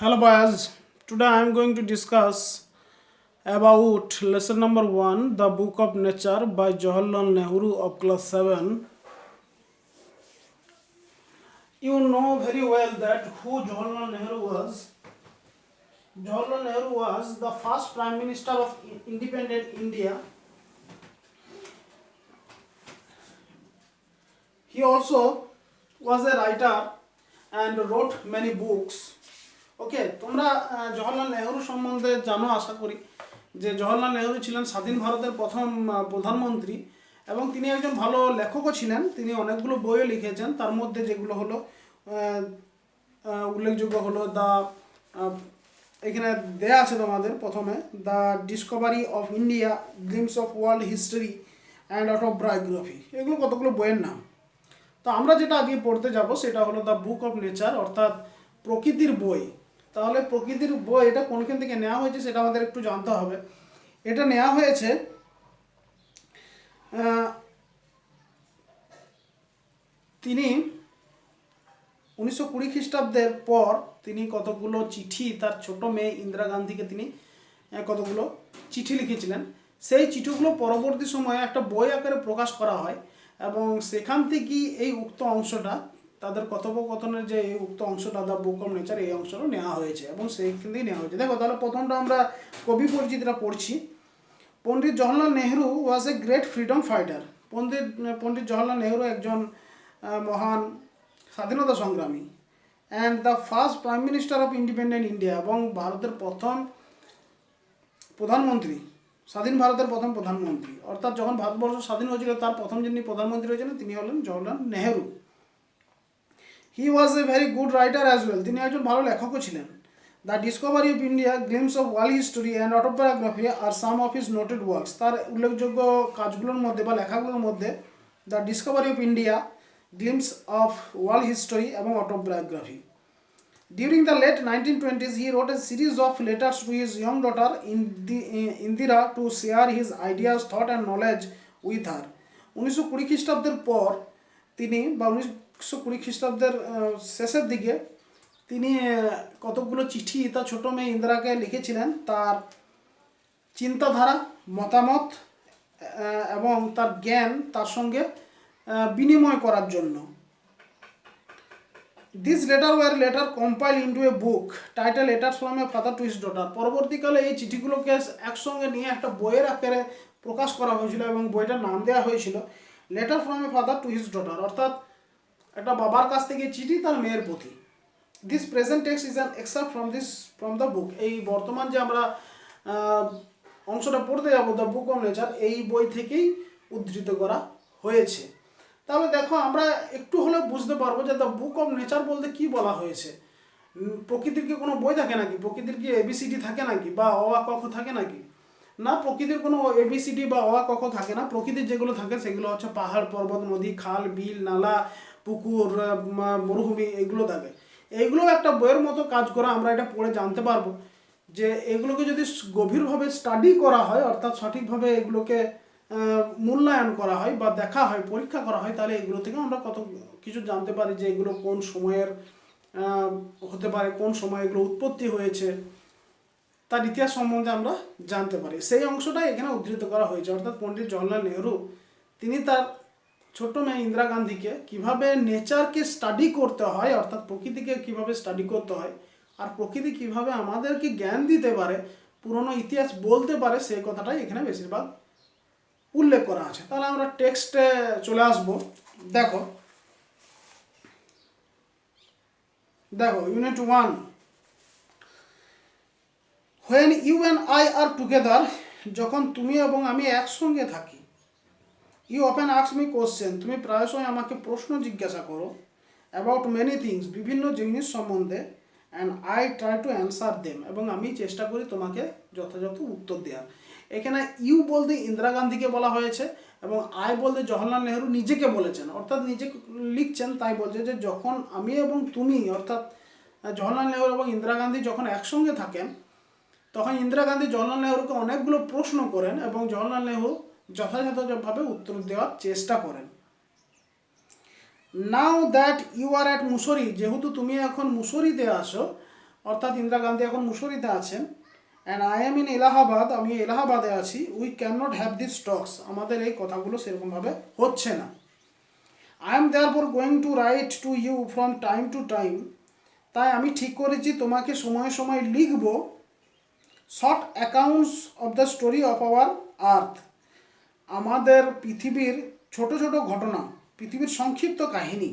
Hello boys, today I am going to discuss about lesson number 1, The Book of Nature by Jawaharlal Nehru of class 7. You know very well that who Jawaharlal Nehru was. Jawaharlal Nehru was the first Prime Minister of independent India. He also was a writer and wrote many books. ওকে, তোমরা জওহরলাল নেহরু সম্বন্ধে জানো আশা করি যে জওহরলাল নেহরু ছিলেন স্বাধীন ভারতের প্রথম প্রধানমন্ত্রী এবং তিনি একজন ভালো লেখকও ছিলেন। তিনি অনেকগুলো বইও লিখেছেন, তার মধ্যে যেগুলো হলো উল্লেখযোগ্য হলো এখানে দেয়া আছে তোমাদের প্রথমে the Discovery of India, Glimpses of world history and autobiography. এগুলো কতগুলো বইয়ের নাম। তো আমরা যেটা আজকে পড়তে যাব সেটা হলো দ্য বুক অফ নেচার, অর্থাৎ প্রকৃতির বই। তাহলে প্রকৃতির বই এটা কোনখান থেকে নেওয়া হয়েছে সেটা আমাদের একটু জানতে হবে। এটা নেওয়া হয়েছে তিনি 1920 খ্রিস্টাব্দের পর তিনি কতগুলো চিঠি তার ছোট মেয়ে ইন্দিরা গান্ধীকে তিনি কতগুলো চিঠি লিখেছিলেন। সেই চিঠিগুলো পরবর্তী সময়ে একটা বই আকারে প্রকাশ করা হয় এবং সেখান থেকেই এই উক্ত অংশটা তাদের কথোপকথনের যে এই উক্ত অংশটা দ্য বুক অফ নেচার এই অংশটা নেওয়া হয়েছে এবং সেইখান থেকেই নেওয়া হয়েছে। দেখো তাহলে প্রথমটা আমরা কবি পরিচিতিটা পড়ছি। পণ্ডিত জওহরলাল নেহরু ওয়াজ a great freedom fighter. Pandit Jawaharlal Nehru একজন মহান স্বাধীনতা সংগ্রামী and the first prime minister of independent India, এবং ভারতের প্রথম প্রধানমন্ত্রী, স্বাধীন ভারতের প্রথম প্রধানমন্ত্রী। অর্থাৎ যখন ভারতবর্ষ স্বাধীন হয়েছিল তার প্রথম যিনি প্রধানমন্ত্রী হয়েছিলেন তিনি হলেন Jawaharlal Nehru. He was a very good writer as well, তিনি একজন ভালো লেখকও ছিলেন। The Discovery of India, Glimpses of World History and autobiography আর some of his noted works. তার উল্লেখযোগ্য কাজগুলোর মধ্যে বা লেখাগুলোর মধ্যে the Discovery of India, Glimpses of World History এবং autobiography. During the late 1920s, he wrote a series of letters to his young daughter Indira to share his ideas, thought and knowledge with her. 1920 খ্রিস্টাব্দের পর তিনি বা 1920 খ্রিস্টাব্দের শেষের দিকে তিনি কতকগুলো চিঠি তার ছোট মেয়ে ইন্দিরাকে লিখেছিলেন তার চিন্তাধারা, মতামত এবং তার জ্ঞান তার সঙ্গে বিনিময় করার জন্য। This letter were letter compile into a book title letters from a father to his daughter. পরবর্তীকালে এই চিঠিগুলোকে একসঙ্গে নিয়ে একটা বইয়ের আকারে প্রকাশ করা হয়েছিল এবং বইটার নাম দেওয়া হয়েছিল letter from a father to his daughter, অর্থাৎ একটা বাবার কাছ থেকে চিঠি তার মেয়ের প্রতি। This present text is an extract from the book. এই বর্তমান যে আমরা অংশটা পড়তে যাবো দ্য বুক অফ নেচার, এই বই থেকেই উদ্ধৃত করা হয়েছে। তাহলে দেখো আমরা একটু হলেও বুঝতে পারবো যে দ্য বুক অফ নেচার বলতে কি বলা হয়েছে। প্রকৃতির কি কোনো বই থাকে নাকি? প্রকৃতির কি এবিসিডি থাকে নাকি বা অ আ ক খ থাকে নাকি? না, প্রকৃতির কোনো এবিসিডি বা অ আ ক খ থাকে না। প্রকৃতির যেগুলো থাকে সেগুলো হচ্ছে পাহাড়, পর্বত, নদী, খাল, বিল, নালা, পুকুর, মরুভূমি, এগুলো থাকে। এইগুলো একটা বইয়ের মতো কাজ করে আমরা এটা পড়ে জানতে পারবো যে এগুলোকে যদি গভীরভাবে স্টাডি করা হয়, অর্থাৎ সঠিকভাবে এগুলোকে মূল্যায়ন করা হয় বা দেখা হয়, পরীক্ষা করা হয়, তাহলে এগুলো থেকে আমরা কত কিছু জানতে পারি যে এগুলো কোন সময়ের হতে পারে, কোন সময় এগুলো উৎপত্তি হয়েছে, তার ইতিহাস সম্বন্ধে আমরা জানতে পারি। সেই অংশটাই এখানে উদ্ধৃত করা হয়েছে। অর্থাৎ পণ্ডিত জওহরলাল নেহরু তিনি তার ছোট্ট মেয়ে ইন্দিরা গান্ধীকে কীভাবে নেচারকে স্টাডি করতে হয়, অর্থাৎ প্রকৃতিকে কীভাবে স্টাডি করতে হয় আর প্রকৃতি কীভাবে আমাদেরকে জ্ঞান দিতে পারে, পুরনো ইতিহাস বলতে পারে, সেই কথাটাই এখানে বেশিরভাগ উল্লেখ করা আছে। তাহলে আমরা টেক্সটে চলে আসব। দেখো unit 1, when you and I are together, যখন তুমি এবং আমি একসঙ্গে থাকি। You often ask me question, তুমি প্রায়শই আমাকে প্রশ্ন জিজ্ঞাসা করো। অ্যাবাউট মেনি থিংস, বিভিন্ন জিনিস সম্বন্ধে। And I try to answer them, এবং আমি চেষ্টা করি তোমাকে যথাযথ উত্তর দেওয়ার। এখানে ইউ বলতে ইন্দিরা গান্ধীকে বলা হয়েছে এবং আই বলতে জওহরলাল নেহরু নিজেকে বলেছেন, অর্থাৎ নিজে লিখছেন, তাই বলছে যে যখন আমি এবং তুমি, অর্থাৎ জওহরলাল নেহরু এবং ইন্দিরা গান্ধী যখন একসঙ্গে থাকেন তখন ইন্দিরা গান্ধী জওহরলাল নেহরুকে অনেকগুলো প্রশ্ন করেন এবং জওহরলাল নেহরু যথাযথভাবে উত্তর দেওয়ার চেষ্টা করেন। Now that you are at Mussoorie, যেহেতু তুমি এখন মুসরিতে আসো, অর্থাৎ ইন্দিরা গান্ধী এখন মুসুরিতে আছেন, and I am in Allahabad, আমি এলাহাবাদে আছি। We can not have this talks, আমাদের এই কথাগুলো সেরকমভাবে হচ্ছে না। I am therefore going to write to you from time to time, তাই আমি ঠিক করেছি তোমাকে সময়ে সময়ে লিখব short accounts of the story of our earth, আমাদের পৃথিবীর ছোট ছোট ঘটনা, পৃথিবীর সংক্ষিপ্ত কাহিনী।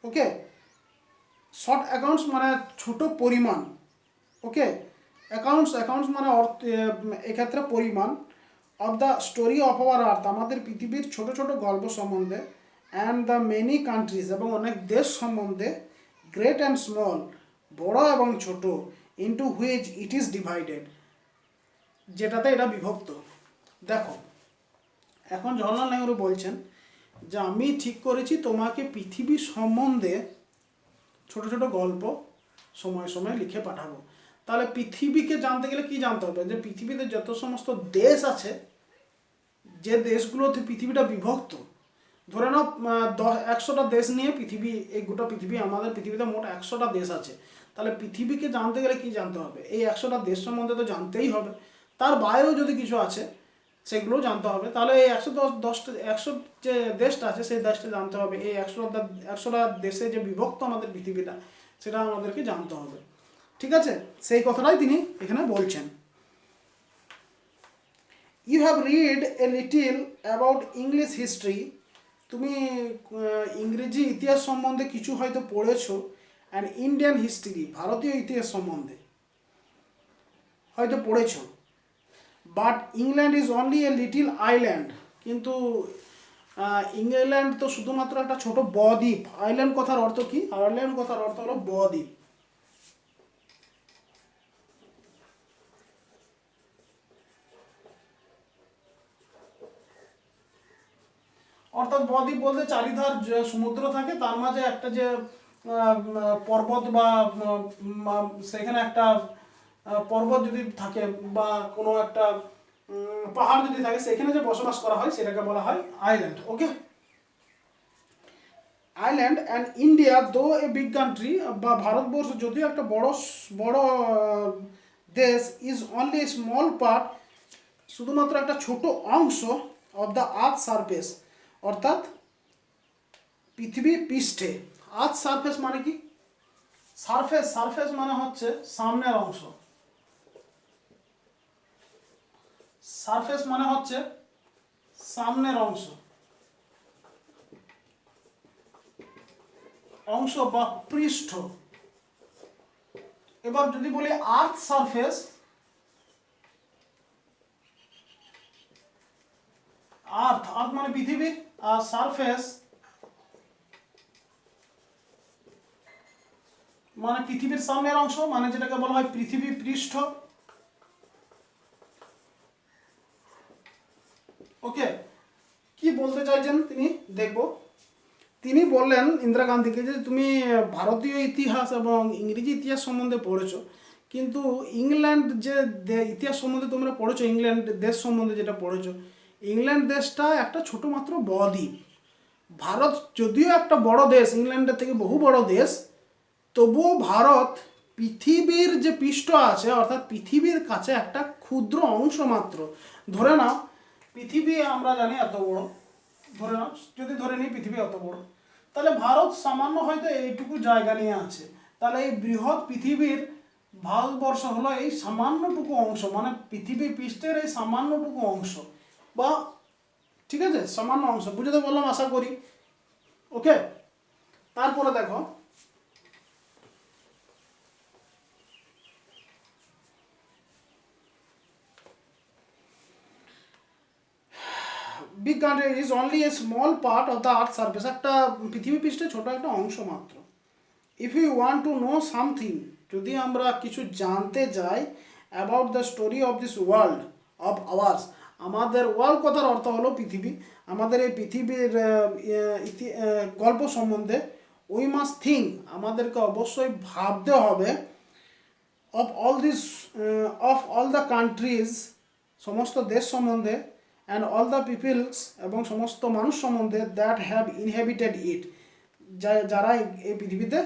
ওকে, শর্ট অ্যাকাউন্টস মানে ছোট পরিমাণ। ওকে, অ্যাকাউন্টস মানে অর্থ, এক্ষেত্রে পরিমাণ। Of the story of our earth, আমাদের পৃথিবীর ছোট ছোট গল্প সম্বন্ধে। অ্যান্ড দ্য মেনি কান্ট্রিজ, এবং অনেক দেশ সম্বন্ধে। গ্রেট অ্যান্ড স্মল, বড় এবং ছোট। Into which it is divided, যেটাতে এটা বিভক্ত। দেখো, এখন জওহরলাল নেহরু বলছেন যে আমি ঠিক করেছি তোমাকে পৃথিবী সম্বন্ধে ছোট ছোট গল্প সময় সময় লিখে পাঠাবো। তাহলে পৃথিবীকে জানতে গেলে কি জানতে হবে, যে পৃথিবীতে যত সমস্ত দেশ আছে, যে দেশগুলোতে পৃথিবীটা বিভক্ত, ধরে নাও 100টা দেশ নিয়ে পৃথিবী, এই গোটা পৃথিবী, আমাদের পৃথিবীতে মোট 100টা দেশ আছে। তাহলে পৃথিবীকে জানতে গেলে কি জানতে হবে, এই 100টা দেশ সম্বন্ধে তো জানতেই হবে, তার বাইরেও যদি কিছু আছে সেগুলোও জানতে হবে। তাহলে এই 100 যে দেশটা আছে সেই দেশটা জানতে হবে। এই 100টা দেশে যে বিভক্ত আমাদের পৃথিবীটা, সেটা আমাদেরকে জানতে হবে। ঠিক আছে, সেই কথাটাই তিনি এখানে বলছেন। You have read a little about English history, তুমি ইংরেজি ইতিহাস সম্বন্ধে কিছু হয়তো পড়েছো। অ্যান্ড ইন্ডিয়ান হিস্ট্রি, ভারতীয় ইতিহাস সম্বন্ধে হয়তো পড়েছো। But England is only a little island, কিন্তু ইংল্যান্ড তো শুধুমাত্র একটা ছোট বদ্বীপ। আইল্যান্ড কথার অর্থ কি? আইল্যান্ড কথার অর্থ হলো বদ্বীপ। অর্থাৎ বদ্বীপ বলতে চারিধার যে সমুদ্র থাকে, তার মাঝে একটা যে পর্বত বা সেখানে একটা পর্বত যদি থাকে বা কোনো একটা পাহাড় যদি থাকে, সেখানে যে বসবাস করা হয় সেটাকে বলা হয় island. Okay, island. And India দো এ বিগ কান্ট্রি, বা ভারতবর্ষ যদিও একটা বড় বড় দেশ, is only a small part, শুধুমাত্র একটা ছোট অংশ অফ দ্য আর্থ সারফেস, অর্থাৎ পৃথিবীর পৃষ্ঠে। আর্থ সারফেস মানে কি? সারফেস মানে হচ্ছে সামনের অংশ। সারফেস মানে হচ্ছে সামনের অংশ বা পৃষ্ঠ। এবার যদি বলি আর্থ সারফেস, আর্থ মানে পৃথিবী, আর সারফেস মানে পৃথিবীর সামনের অংশ, মানে যেটাকে বলা হয় পৃথিবী পৃষ্ঠ। ওকে, কি বলতে চাইছেন তিনি দেখব। তিনি বললেন ইন্দিরা গান্ধীকে যে তুমি ভারতীয় ইতিহাস এবং ইংরেজি ইতিহাস সম্বন্ধে পড়েছো, কিন্তু ইংল্যান্ড যে ইতিহাস সম্বন্ধে তোমরা পড়েছো, ইংল্যান্ড দেশ সম্বন্ধে যেটা পড়েছো, ইংল্যান্ড দেশটা একটা ছোটো মাত্র বদ্বীপ। ভারত যদিও একটা বড় দেশ, ইংল্যান্ডের থেকে বহু বড় দেশ, তবুও ভারত পৃথিবীর যে পৃষ্ঠ আছে, অর্থাৎ পৃথিবীর কাছে একটা ক্ষুদ্র অংশ মাত্র। ধরে নাও পৃথিবী আমরা জানি এত বড়, ধরে নাও, যদি ধরে নিই পৃথিবী এত বড়, তাহলে ভারত সামান্য হয়তো এইটুকু জায়গা নিয়ে আছে। তাহলে এই বৃহৎ পৃথিবীর ভারতবর্ষ হলো এই সামান্যটুকু অংশ, মানে পৃথিবী পৃষ্ঠের এই সামান্যটুকু অংশ, বা ঠিক আছে, সামান্য অংশ। বুঝতে বললাম আশা করি। ওকে, তারপরে দেখো, big country is only a small part of the earth surface, একটা পৃথিবী পৃষ্ঠে ছোট একটা অংশ মাত্র। If you want to know something, যদি আমরা কিছু জানতে যাই, about the story of this world of ours, আমাদের ওয়ার্ল্ড কথার অর্থ হলো পৃথিবী, আমাদের এই পৃথিবীর গল্প সম্বন্ধে, উই মাস্ট থিঙ্ক, আমাদেরকে অবশ্যই ভাবতে হবে, অফ অল দ্য কান্ট্রিজ, সমস্ত দেশ সম্বন্ধে, অ্যান্ড অল দ্য পিপলস, এবং সমস্ত মানুষ সম্বন্ধে, দ্যাট হ্যাভ ইনহ্যাবিটেড ইট, যারা এই পৃথিবীতে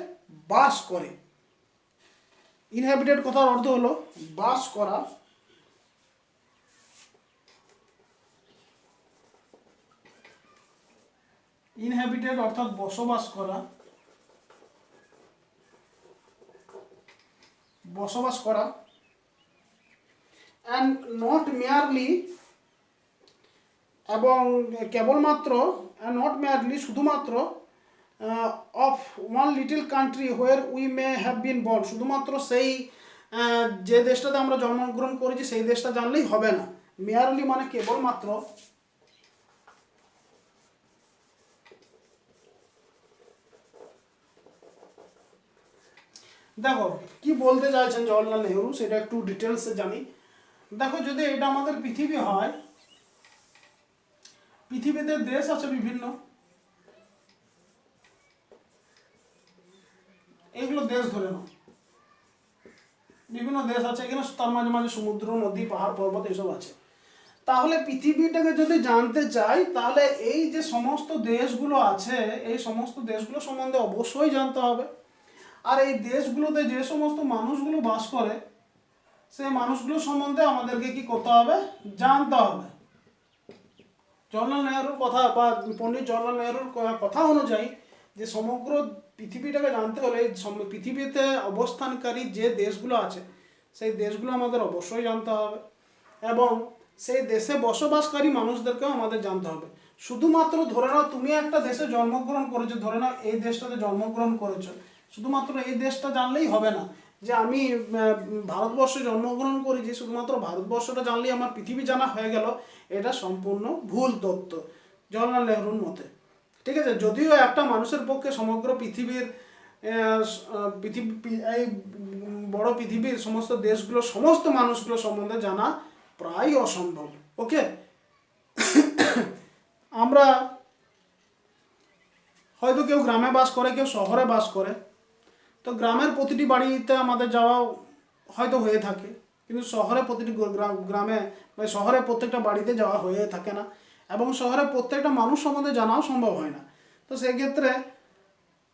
বাস করে। ইনহ্যাবিটেড কথার অর্থ হলো বাস করা। ইনহ্যাবিটেড অর্থাৎ বসবাস করা, বসবাস করা। অ্যান্ড নট মেয়ারলি, এবং কেবলমাত্র, নট মেয়ারলি শুধুমাত্র, of one little country where we may have been born, শুধুমাত্র সেই যে দেশটাতে আমরা জন্মগ্রহণ করেছি সেই দেশটা জানলেই হবে না। মেয়ারলি মানে কেবলমাত্র। দেখো কি বলতে চাইছেন জওয়াহরলাল নেহরু সেটা একটু ডিটেলসে জানি। দেখো যদি এটা আমাদের পৃথিবী হয়, পৃথিবীতে দেশ আছে বিভিন্ন, এগুলো দেশ ধরে নাও, বিভিন্ন দেশ আছে, এখানে তার মাঝে মাঝে সমুদ্র, নদী, পাহাড়, পর্বত এসব আছে। তাহলে পৃথিবীটাকে যদি জানতে চাই তাহলে এই যে সমস্ত দেশগুলো আছে এই সমস্ত দেশগুলো সম্বন্ধে অবশ্যই জানতে হবে। আর এই দেশগুলোতে যে সমস্ত মানুষগুলো বাস করে সেই মানুষগুলো সম্বন্ধে আমাদেরকে কি করতে হবে, জানতে হবে। জওয়াহরলাল নেহরুর কথা বা পণ্ডিত জওয়াহরলাল নেহরুর কথা অনুযায়ী যে সমগ্র পৃথিবীটাকে জানতে হলে পৃথিবীতে অবস্থানকারী যে দেশগুলো আছে সেই দেশগুলো আমাদের অবশ্যই জানতে হবে, এবং সেই দেশে বসবাসকারী মানুষদেরকেও আমাদের জানতে হবে। শুধুমাত্র ধরে নাও তুমি একটা দেশে জন্মগ্রহণ করেছো, ধরে নাও এই দেশটাতে জন্মগ্রহণ করেছো, শুধুমাত্র এই দেশটা জানলেই হবে না যে আমি ভারতবর্ষে জন্মগ্রহণ করেছি, শুধুমাত্র ভারতবর্ষটা জানলেই আমার পৃথিবী জানা হয়ে গেল। এটা সম্পূর্ণ ভুল তথ্য জওয়াহরলাল নেহরুর মতে। ঠিক আছে, যদিও একটা মানুষের পক্ষে সমগ্র পৃথিবীর এই বড় পৃথিবীর সমস্ত দেশগুলো সমস্ত মানুষগুলো সম্বন্ধে জানা প্রায় অসম্ভব। ওকে, আমরা হয়তো কেউ গ্রামে বাস করে, কেউ শহরে বাস করে, তো গ্রামের প্রতিটি বাড়িতে আমাদের যাওয়া হয়তো হয়ে থাকে, কিন্তু শহরে প্রতিটি গ্রামে বা শহরে প্রত্যেকটা বাড়িতে যাওয়া হয়ে থাকে না, এবং শহরে প্রত্যেকটা মানুষ সম্বন্ধে জানাও সম্ভব হয় না। তো সেক্ষেত্রে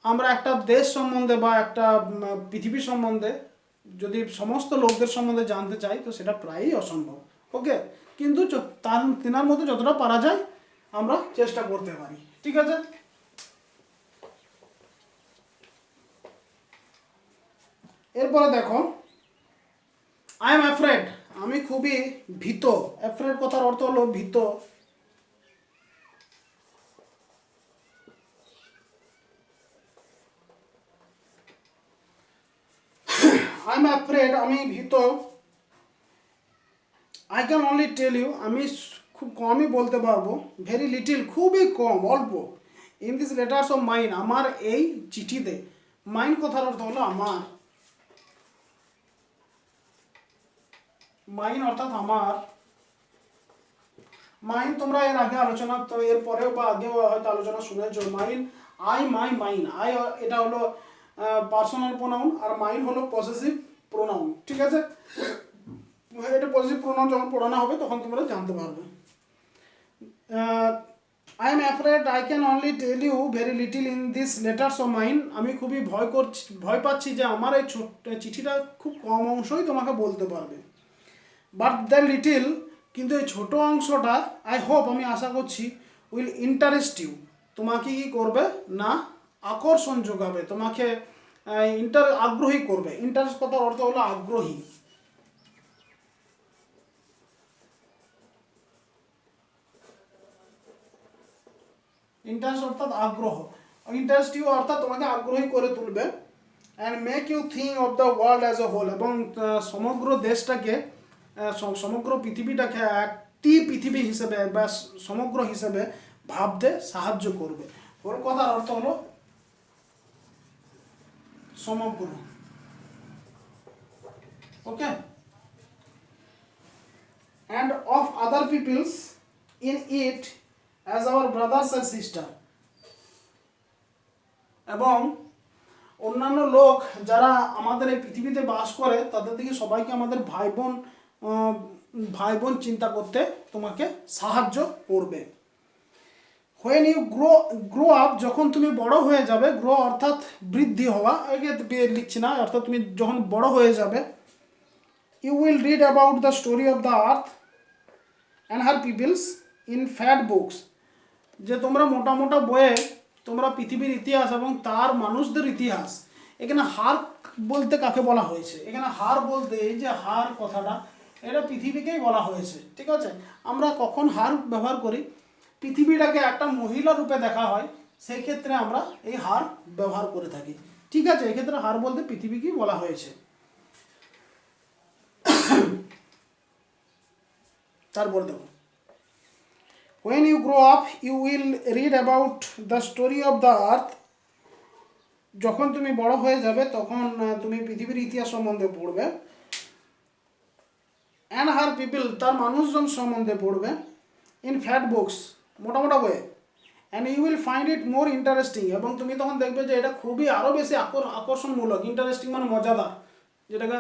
আমরা একটা দেশ সম্বন্ধে বা একটা পৃথিবী সম্বন্ধে যদি সমস্ত লোকদের সম্বন্ধে জানতে চাই তো সেটা প্রায়ই অসম্ভব। ওকে, কিন্তু তেনার মতো যতটা পারা যায় আমরা চেষ্টা করতে পারি। ঠিক আছে, এরপরে দেখো আই এম অ্যাফ্রেড, আমি খুবই ভীত। অ্যাফ্রেড কথার অর্থ হলো ভীত। আই এম অ্যাফ্রেড, আমি ভীত। I can only tell you, আমি খুব কমই বলতে পারবো, ভেরি লিটিল, খুবই কম, অল্প, in this letters of mine, আমার এই চিঠিতে। মাইন কথার অর্থ হলো আমার, মাইন অর্থাৎ আমার। মাইন তোমরা এর আগে আলোচনা, তো এর পরেও বা আগেও হয়তো আলোচনা শুনেছো। Mine, I, my, mine. I এটা হলো পার্সোনাল প্রোনাউন, আর মাইন হলো পসেসিভ প্রোনাউন। ঠিক আছে, এটা পসেসিভ প্রোনাউন যখন পড়ানো হবে তখন তোমরা জানতে পারবে। I am afraid I can only tell you very little in this letters of mine, আমি খুবই ভয় পাচ্ছি যে আমার এই ছোট্ট চিঠিটা খুব কম অংশই তোমাকে বলতে পারবে। বাট দ্য লিটিল, কিন্তু এই ছোটো অংশটা, আই হোপ, আমি আশা করছি, উইল ইন্টারেস্ট ইউ, তোমাকে কি করবে না আকর্ষণ যোগাবে, তোমাকে আগ্রহী করবে। ইন্টারেস্ট কথার অর্থ হলো আগ্রহী। ইন্টারেস্ট অর্থাৎ আগ্রহ, ইন্টারেস্ট ইউ অর্থাৎ তোমাকে আগ্রহী করে তুলবে। And make you think of the world as a whole, এবং সমগ্র দেশটাকে, সমগ্র পৃথিবীটাকে একটি পৃথিবী হিসেবে বা সমগ্র হিসেবে ভাবতে সাহায্য করবে। ওর কথার অর্থ হলো সমগ্র। Okay, and of other peoples in it as our brothers and sister, এবং অন্যান্য লোক যারা আমাদের এই পৃথিবীতে বাস করে তাদের থেকে সবাইকে আমাদের ভাই বোন চিন্তা করতে তোমাকে সাহায্য করবে। হোয়েন ইউ গ্রো আপ, যখন তুমি বড় হয়ে যাবে, গ্রো অর্থাৎ বৃদ্ধি হওয়া, আগে লিখছি না, অর্থাৎ তুমি যখন বড় হয়ে যাবে, you will read about the story of the earth and her peoples in fat books, যে তোমরা মোটা মোটা বইয়ে তোমরা পৃথিবীর ইতিহাস এবং তার মানুষদের ইতিহাস। এখানে হার বলতে কাকে বলা হয়েছে? এখানে হার বলতে এই যে হার কথাটা, এটা পৃথিবীকেই বলা হয়েছে। ঠিক আছে, আমরা কখন হার ব্যবহার করি? পৃথিবীটাকে একটা মহিলা রূপে দেখা হয়, সেই ক্ষেত্রে আমরা এই হার ব্যবহার করে থাকি। ঠিক আছে, এক্ষেত্রে হার বলতে পৃথিবীকেই বলা হয়েছে। তারপর দেখো, when you grow up you will read about the story of the earth, যখন তুমি বড় হয়ে যাবে তখন তুমি পৃথিবীর ইতিহাস সম্বন্ধে পড়বে, and her people, তার মানুষজন সম্বন্ধে পড়বে, in fat books, মোটা মোটা বইয়ে, and you will find it more interesting, এবং তুমি তখন দেখবে যে এটা খুবই আরও বেশি আকর্ষণমূলক। ইন্টারেস্টিং মানে মজাদার, যেটাকে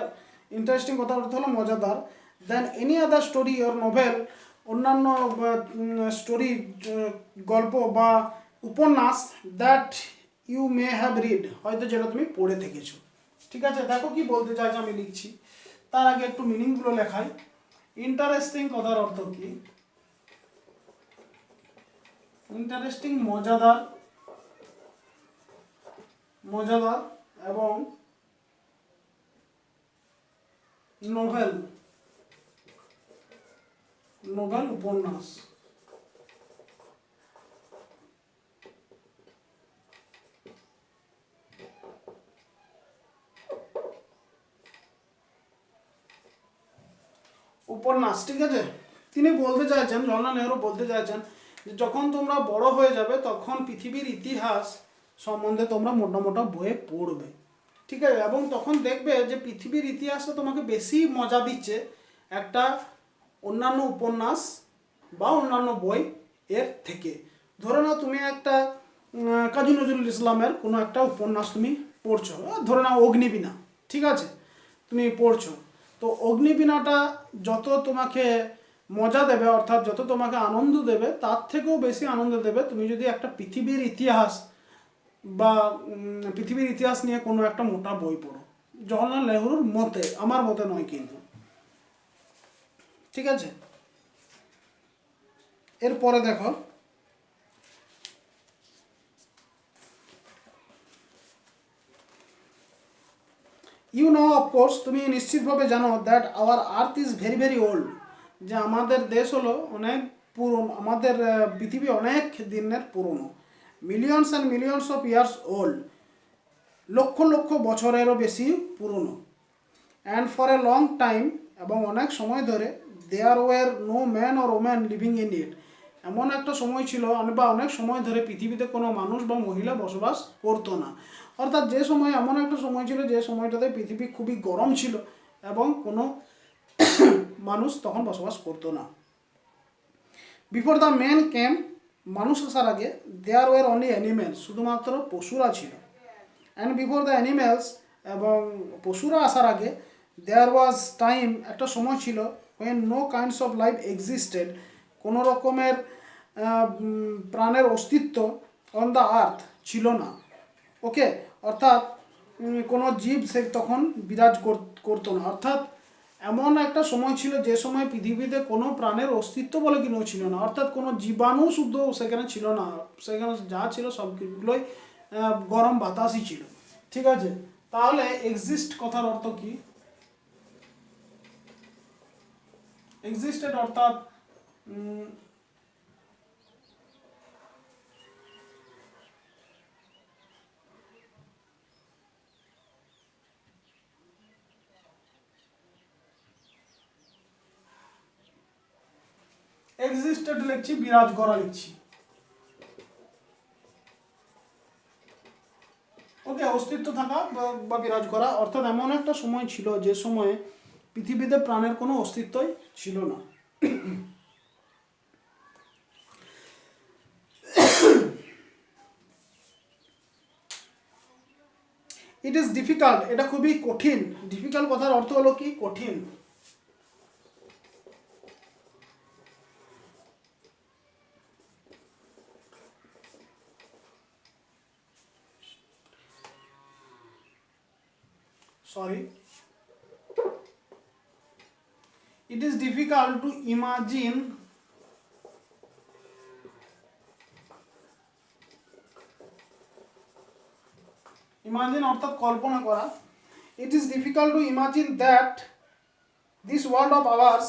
ইন্টারেস্টিং কথার অর্থ হলো মজাদার, then any other story or novel, অন্যান্য স্টোরি, গল্প বা উপন্যাস, that you may have read, হয়তো যেটা তুমি পড়ে থেকেছো। ঠিক আছে, দেখো কি বলতে চাইছে, আমি লিখছি, তার আগে একটু মিনিংগুলো লেখাই। ইন্টারেস্টিং কথার অর্থ কি? ইন্টারেস্টিং মজাদার, মজাদার, এবং নোভেল, নোভেল উপন্যাস। উপন্যাস, ঠিক আছে। তিনি বলতে চাইছেন, জওহরলাল নেহরু বলতে চাইছেন যে যখন তোমরা বড় হয়ে যাবে তখন পৃথিবীর ইতিহাস সম্বন্ধে তোমরা মোটা মোটা বইয়ে পড়বে। ঠিক আছে, এবং তখন দেখবে যে পৃথিবীর ইতিহাসটা তোমাকে বেশি মজা দিচ্ছে একটা অন্যান্য উপন্যাস বা অন্যান্য বই এর থেকে। ধরে নাও তুমি একটা কাজী নজরুল ইসলামের কোনো একটা উপন্যাস তুমি পড়ছো, ধরে নাও অগ্নিবীণা, ঠিক আছে, তুমি পড়ছো, তো অগ্নিবীণাটা যত তোমাকে মজা দেবে, অর্থাৎ যত তোমাকে আনন্দ দেবে, তার থেকেও বেশি আনন্দ দেবে তুমি যদি একটা পৃথিবীর ইতিহাস বা পৃথিবীর ইতিহাস নিয়ে কোনো একটা মোটা বই পড়ো। জওহরলাল নেহরুর মতে, আমার মতে নয় কিন্তু। ঠিক আছে, এরপরে দেখো, ইউ নো অফকোর্স, তুমি নিশ্চিতভাবে জানো, that our earth is very very old, যে আমাদের দেশ হলো অনেক পুরনো, আমাদের পৃথিবী অনেক দিনের পুরনো। Millions and millions of years old, লক্ষ লক্ষ বছরেরও বেশি পুরনো। And for a long time, এবং অনেক সময় ধরে, there were no man or woman living in it, এমন একটা সময় ছিল বা অনেক সময় ধরে পৃথিবীতে কোনো মানুষ বা মহিলা বসবাস করতো না। অর্থাৎ যে সময়, এমন একটা সময় ছিল যে সময়টাতে পৃথিবী খুবই গরম ছিল এবং কোনো মানুষ তখন বসবাস করতো না। বিফোর দ্য ম্যান কেম, মানুষ আসার আগে, দেয়ার ওয়ার অনলি অ্যানিমেলস, শুধুমাত্র পশুরা ছিল। অ্যান্ড বিফোর দ্য অ্যানিমেলস, এবং পশুরা আসার আগে, দেয়ার ওয়াজ টাইম, একটা সময় ছিল, when no kinds of life existed, কোনো রকমের প্রাণের অস্তিত্ব অন দ্য আর্থ ছিল না। ওকে, অর্থাৎ কোনো জীব সে তখন বিরাজ করতো না। অর্থাৎ এমন একটা সময় ছিল যে সময় পৃথিবীতে কোনো প্রাণের অস্তিত্ব বলে কিনো ছিল না, অর্থাৎ কোনো জীবাণু শুদ্ধ সেখানে ছিল না, সেখানে যা ছিল সবগুলোই গরম বাতাসই ছিল। ঠিক আছে, তাহলে এক্সিস্ট কথার অর্থ কি? এক্সিস্টেড অর্থাৎ এক্সিস্টেড লিখছি, বিরাজ করা লিখছি। ওকে, অস্তিত্ব থাকা বা বিরাজ করা, অর্থাৎ এমন একটা সময় ছিল যে সময়ে পৃথিবীতে প্রাণের কোনো অস্তিত্বই ছিল না। ইট ইজ ডিফিকাল্ট, এটা খুবই কঠিন। ডিফিকাল্ট কথার অর্থ হলো কি? কঠিন। sorry, it is difficult to imagine অর্থাৎ কল্পনা করা, it is difficult to imagine that this world of ours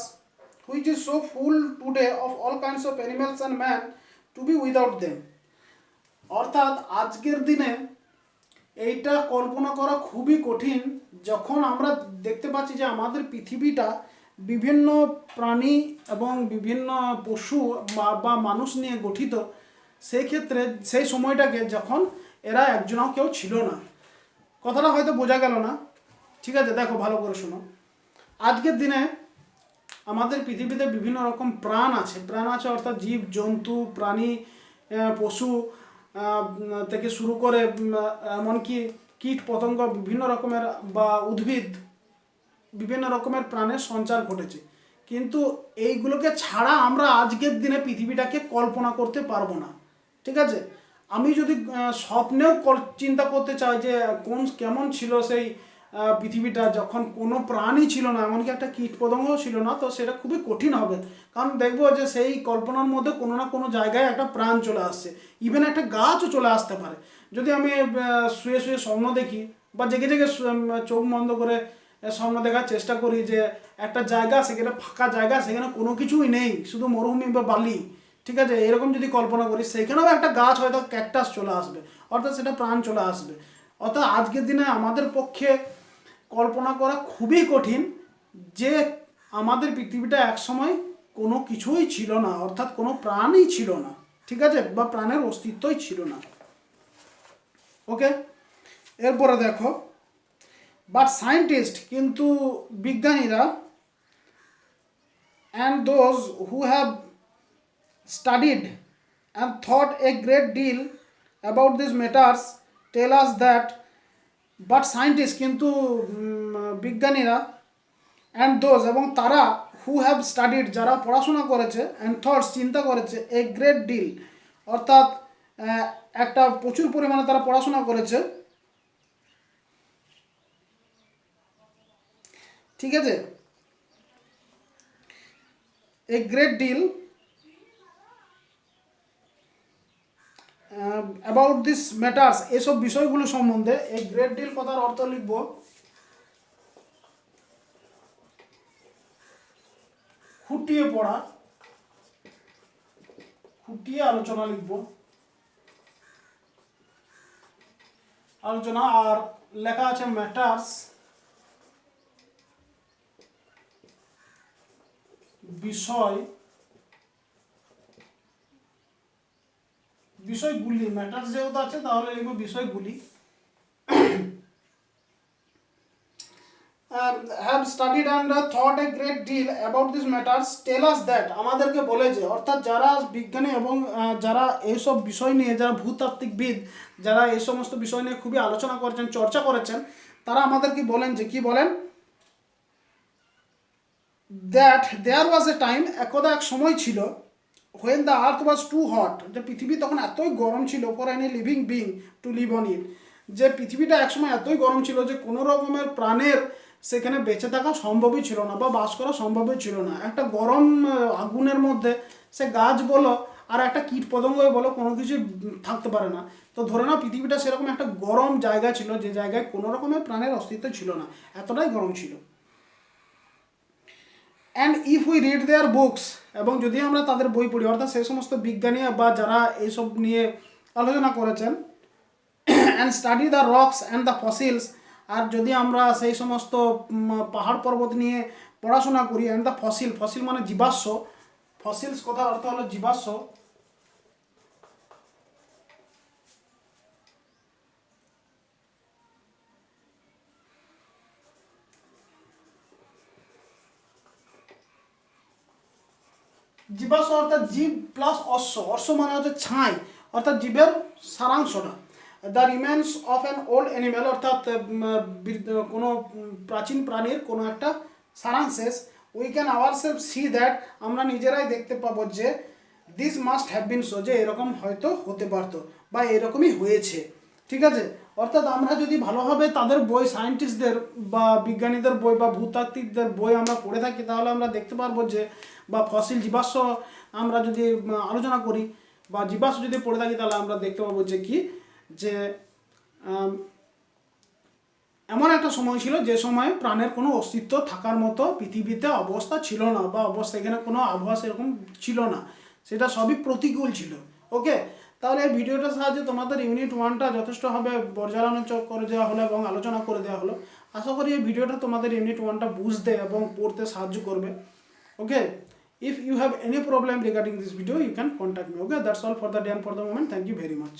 which is so full today of all kinds of animals and man to be without them. অর্থাৎ আজকের দিনে এইটা কল্পনা করা খুবই কঠিন, যখন আমরা দেখতে পাচ্ছি যে আমাদের পৃথিবীটা বিভিন্ন প্রাণী এবং বিভিন্ন পশু বা মানুষ নিয়ে গঠিত, সেই ক্ষেত্রে সেই সময়টাকে যখন এরা একজনও কেউ ছিল না। কথাটা হয়তো বোঝা গেল না, ঠিক আছে, দেখো ভালো করে শোনো। আজকের দিনে আমাদের পৃথিবীতে বিভিন্ন রকম প্রাণ আছে অর্থাৎ জীব জন্তু প্রাণী পশু থেকে শুরু করে এমনকি কীট পতঙ্গ বিভিন্ন রকমের বা উদ্ভিদ বিভিন্ন রকমের প্রাণের সঞ্চার ঘটেছে, কিন্তু এইগুলোকে ছাড়া আমরা আজকের দিনে পৃথিবীটাকে কল্পনা করতে পারবো না। ঠিক আছে, আমি যদি স্বপ্নেও চিন্তা করতে চাই যে কেমন ছিল সেই পৃথিবীটা যখন কোনো প্রাণই ছিল না, এমনকি একটা কীট পতঙ্গও ছিল না, তো সেটা খুবই কঠিন হবে। কারণ দেখবো যে সেই কল্পনার মধ্যে কোনো না কোনো জায়গায় একটা প্রাণ চলে আসছে, ইভেন একটা গাছও চলে আসতে পারে। যদি আমি শুয়ে শুয়ে স্বপ্ন দেখি বা জেগে জেগে চোখ বন্ধ করে স্বপ্ন দেখার চেষ্টা করি যে একটা জায়গা, সেখানে ফাঁকা জায়গা, সেখানে কোনো কিছুই নেই, শুধু মরুভূমি বা বালি, ঠিক আছে, এরকম যদি কল্পনা করি, সেখানেও একটা গাছ হয়তো ক্যাকটাস চলে আসবে, অর্থাৎ সেটা প্রাণ চলে আসবে। অর্থাৎ আজকের দিনে আমাদের পক্ষে কল্পনা করা খুবই কঠিন যে আমাদের পৃথিবীটা একসময় কোনো কিছুই ছিল না, অর্থাৎ কোনো প্রাণই ছিল না, ঠিক আছে, বা প্রাণের অস্তিত্বই ছিল না। ওকে, এরপরে দেখো, বাট সায়েন্টিস্ট, কিন্তু বিজ্ঞানীরা, and those who have studied and thought a great deal about these matters tell us that, but scientists, কিন্তু বিজ্ঞানীরা, and those, এবং তারা, who have studied, যারা পড়াশোনা করেছে, and thoughts, চিন্তা করেছে, a great deal, অর্থাৎ একটা প্রচুর পরিমাণে তারা পড়াশোনা করেছে, ঠিক আছে, a great deal about this matters, এসব বিষয়গুলো সম্বন্ধে। এই গ্রেট ডিল কথার অর্থ লিখব খুঁটিয়ে পড়া, খুঁটিয়ে আলোচনা লিখব, আলোচনা। আর লেখা আছে ম্যাটার্স, বিষয়, বিষয়গুলি, ম্যাটার্স যেহেতু আছে তাহলে লিখব বিষয়গুলি। have studied and thought a great deal about these matters tell us that, আমাদেরকে বলে যে, অর্থাৎ যারা বিজ্ঞানী এবং যারা এইসব বিষয় নিয়ে, যারা ভূতাত্ত্বিকবিদ, যারা এই সমস্ত বিষয় নিয়ে খুবই আলোচনা করেছেন, চর্চা করেছেন, তারা আমাদেরকে বলেন যে, কি বলেন, that there was A time, একদা এক সময় ছিল, when the earth was too hot, যে পৃথিবী তখন এতই গরম ছিল, for any living being to live on it, যে পৃথিবীটা একসময় এতই গরম ছিল যে কোনো রকমের প্রাণের সেখানে বেঁচে থাকা সম্ভবই ছিল না বা বাস করা সম্ভবই ছিল না। একটা গরম আগুনের মধ্যে সে গাছ বলো আর একটা কীট পতঙ্গই বলো, কোনো কিছু থাকতে পারে না। তো ধরে নাও পৃথিবীটা সেরকম একটা গরম জায়গা ছিল, যে জায়গায় কোনো রকমের প্রাণের অস্তিত্ব ছিল না, এতটাই গরম ছিল। And if we read their books, এবং যদি আমরা তাদের বই পড়ি, অর্থাৎ সেই সমস্ত বিজ্ঞানী বা যারা এইসব নিয়ে আলোচনা করেছেন, and study the rocks and the fossils, আর যদি আমরা সেই সমস্ত পাহাড় পর্বত নিয়ে পড়াশোনা করি, অ্যান্ড দ্য ফসিল, ফসিল মানে জীবাশ্ম, ফসিলস কথার অর্থ হলো জীবাশ্ম, জীবাশ্ম অর্থাৎ জীব প্লাস অশ্ব, অশ্ব মানে হচ্ছে ছাই, অর্থাৎ জীবের সারাংশটা, the remains of an old animal, অর্থাৎ কোনো প্রাচীন প্রাণীর কোনো একটা সারাংশেষ, we can ourself see that, আমরা নিজেরাই দেখতে পাবো যে, this must have been so, যে এরকম হয়তো হতে পারতো বা এরকমই হয়েছে। ঠিক আছে, অর্থাৎ আমরা যদি ভালোভাবে তাদের বই, সায়েন্টিস্টদের বা বিজ্ঞানীদের বই বা ভূতাত্ত্বিকদের বই আমরা পড়ে থাকি, তাহলে আমরা দেখতে পারবো যে, বা ফসিল জীবাশ্ম আমরা যদি আলোচনা করি বা জীবাশ্ম যদি পড়ে থাকি, তাহলে আমরা দেখতে পাবো যে কি, যে এমন একটা সময় ছিল যে সময় প্রাণের কোনো অস্তিত্ব থাকার মতো পৃথিবীতে অবস্থা ছিল না, বা অবস্থা এখানে কোনো আবহাওয়া সেরকম ছিল না, সেটা সবই প্রতিকূল ছিল। ওকে, তাহলে এই ভিডিওটার সাহায্যে তোমাদের ইউনিট 1টা যথেষ্টভাবে পর্যালোচনা করে দেওয়া হলো এবং আলোচনা করে দেওয়া হলো। আশা করি এই ভিডিওটা তোমাদের ইউনিট 1টা বুঝতে এবং পড়তে সাহায্য করবে। ওকে, if you have any problem regarding this video, you can contact me. Okay, that's all for the day and for the moment. Thank you very much.